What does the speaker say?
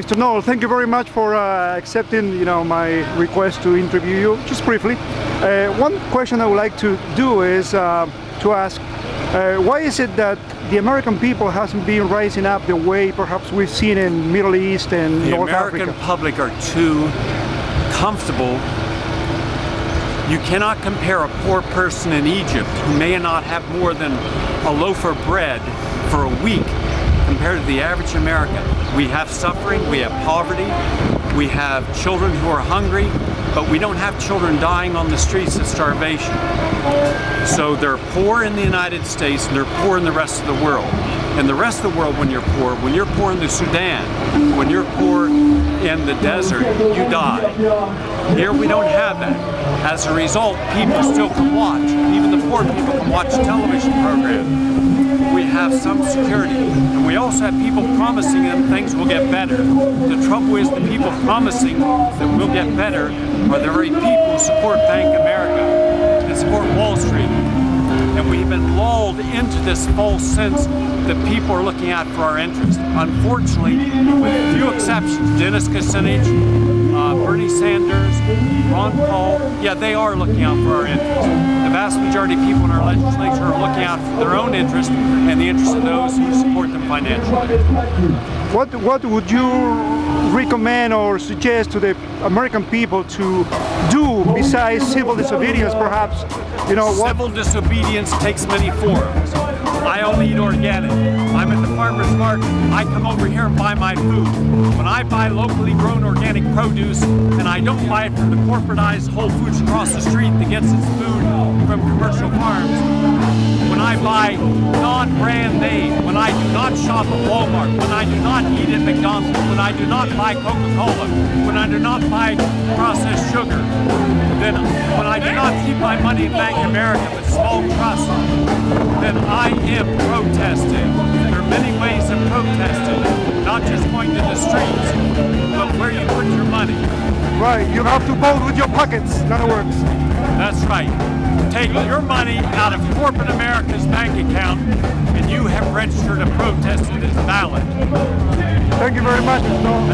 Mr. Null, thank you very much for accepting, my request to interview you. Just briefly, one question I would like to do is to ask, why is it that the American people hasn't been rising up the way perhaps we've seen in Middle East and North Africa? The American public are too comfortable. You cannot compare a poor person in Egypt who may not have more than a loaf of bread for a week compared to the average American. We have suffering, we have poverty, we have children who are hungry, but we don't have children dying on the streets of starvation. So they're poor in the United States and they're poor in the rest of the world. In the rest of the world, when you're poor in the Sudan, when you're poor in the desert, you die. Here we don't have that. As a result, people still can watch. Even the poor people can watch television programs. We have some security, and we also have people promising them things will get better. The trouble is the people promising that we'll get better are the very people who support Bank America and support Wall Street. And we've been lulled into this false sense that people are looking out for our interests. Unfortunately, with few exceptions, Dennis Kucinich, Bernie Sanders, Ron Paul, yeah, they are looking out for our interests. The vast majority of people in our legislature are looking out for their own interests and the interests of those who support them financially. What would you recommend or suggest to the American people to do besides civil disobedience, perhaps? Civil disobedience takes many forms. I only eat organic. I'm at the farmer's market. I come over here and buy my food. When I buy locally grown organic produce, and I don't buy it from the corporatized Whole Foods across the street that gets its food from commercial farms, when I buy non-brand name, when I do not shop at Walmart, when I do not eat at McDonald's, when I do not buy Coca-Cola, when I do not buy processed sugar, then when I do not keep my money in Bank America but small trusts, then I am protesting. There are many ways of protesting, not just going to the streets, but where you put your money. Right, you have to vote with your pockets, in other words. That's right. Take your money out of corporate America's bank account and you have registered a protest that is valid. Thank you very much, Mr. Null.